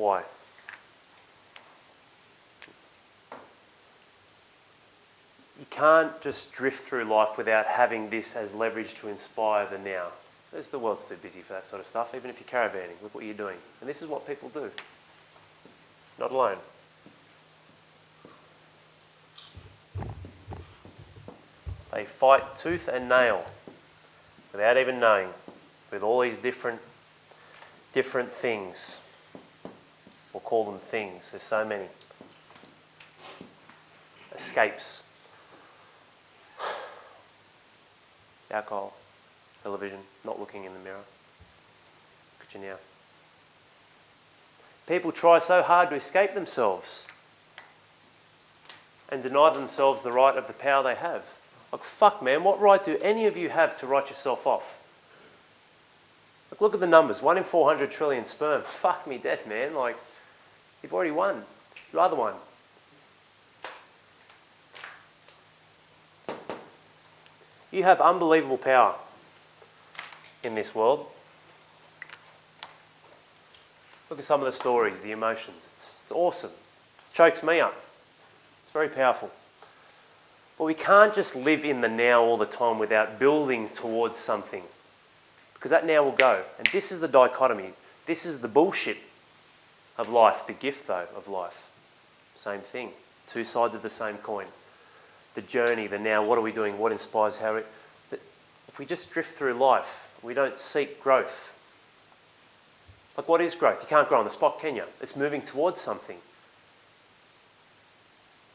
Why? You can't just drift through life without having this as leverage to inspire the now. The world's too busy for that sort of stuff, even if you're caravanning. Look what you're doing. And this is what people do. Not alone. They fight tooth and nail without even knowing, with all these different things. We'll call them things. There's so many. Escapes. Alcohol, television, not looking in the mirror. Look at you now. People try so hard to escape themselves and deny themselves the right of the power they have. Like, fuck, man, what right do any of you have to write yourself off? Like, look at the numbers. 1 in 400 trillion sperm. Fuck me dead, man. Like, you've already won. You're the one. You have unbelievable power in this world. Look at some of the stories, the emotions. It's awesome. It chokes me up. It's very powerful. But we can't just live in the now all the time without building towards something. Because that now will go. And this is the dichotomy. This is the bullshit of life. The gift, though, of life. Same thing. Two sides of the same coin. The journey, the now, what are we doing, what inspires, if we just drift through life, we don't seek growth. Like, what is growth? You can't grow on the spot, can you? It's moving towards something.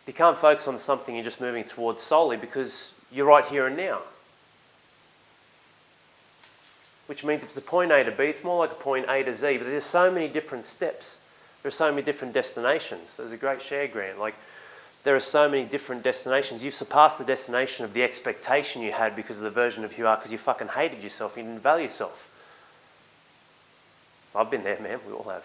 You can't focus on something you're just moving towards solely because you're right here and now. Which means if it's a point A to B, it's more like a point A to Z, but there's so many different steps. There are so many different destinations. There's a great share grant. Like, there are so many different destinations. You've surpassed the destination of the expectation you had because of the version of who you are, because you fucking hated yourself, you didn't value yourself. I've been there, man. We all have.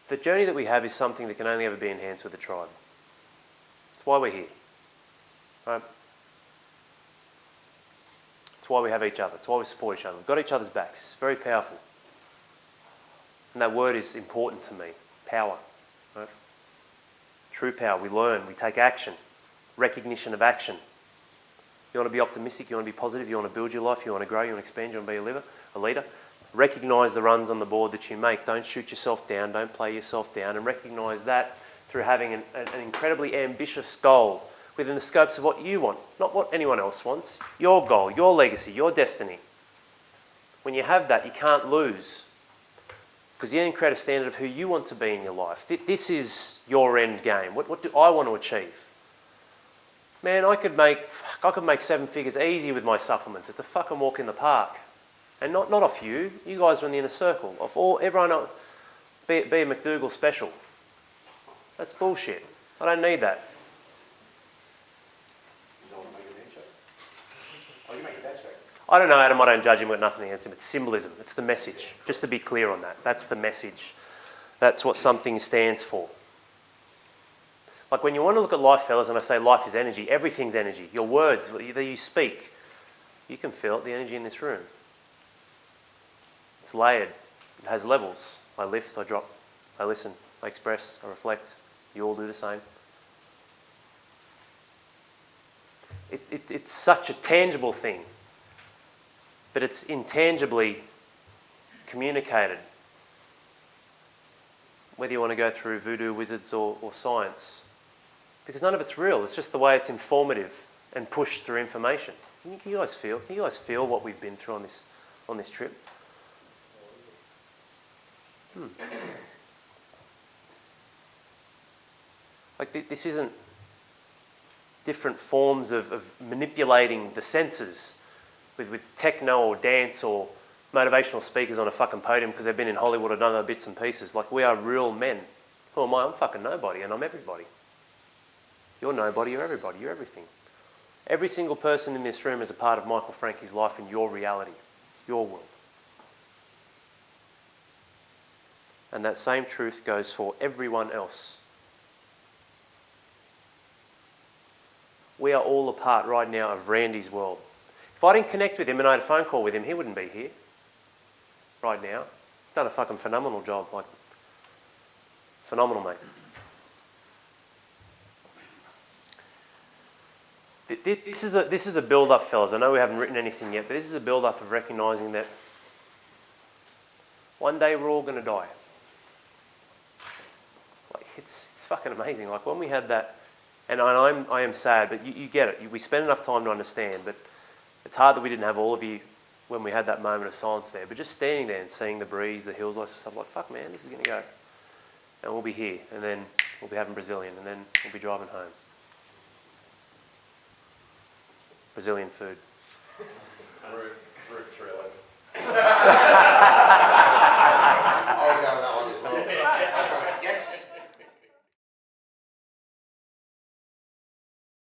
The journey that we have is something that can only ever be enhanced with a tribe. It's why we're here. Right? It's why we have each other. It's why we support each other. We've got each other's backs. It's very powerful. And that word is important to me. Power. Right? True power. We learn. We take action. Recognition of action. You want to be optimistic. You want to be positive. You want to build your life. You want to grow. You want to expand. You want to be a leader. Recognise the runs on the board that you make. Don't shoot yourself down. Don't play yourself down. And recognise that through having an incredibly ambitious goal within the scopes of what you want, not what anyone else wants. Your goal, your legacy, your destiny. When you have that, you can't lose. Because you then create a standard of who you want to be in your life. This is your end game. What do I want to achieve? Man, I could make 7 figures easy with my supplements. It's a fucking walk in the park. And not off you. You guys are in the inner circle. Of everyone else, be a McDougall special. That's bullshit. I don't need that. I don't know Adam, I don't judge him, I've got nothing against him. It's symbolism, it's the message. Just to be clear on that, that's the message. That's what something stands for. Like when you want to look at life, fellas, and I say life is energy, everything's energy. Your words that you speak, you can feel it, the energy in this room. It's layered, it has levels. I lift, I drop, I listen, I express, I reflect. You all do the same. It's such a tangible thing, but it's intangibly communicated. Whether you want to go through voodoo, wizards or science. Because none of it's real, it's just the way it's informative and pushed through information. Can you guys feel what we've been through on this trip? Like this isn't different forms of manipulating the senses with techno or dance or motivational speakers on a fucking podium because they've been in Hollywood or done other bits and pieces. Like, we are real men. Who am I? I'm fucking nobody and I'm everybody. You're nobody, you're everybody, you're everything. Every single person in this room is a part of Michael Frankie's life and your reality, your world. And that same truth goes for everyone else. We are all a part right now of Randy's world. If I didn't connect with him and I had a phone call with him, he wouldn't be here right now. He's done a fucking phenomenal job. Like, phenomenal, mate. This is a build-up, fellas. I know we haven't written anything yet, but this is a build-up of recognising that one day we're all going to die. Like, it's fucking amazing. Like, when we had that, and I am sad, but you get it. We spend enough time to understand, but it's hard that we didn't have all of you when we had that moment of silence there. But just standing there and seeing the breeze, the hills, like stuff, like, fuck, man, this is going to go. And we'll be here, and then we'll be having Brazilian, and then we'll be driving home. Brazilian food. Root trailer.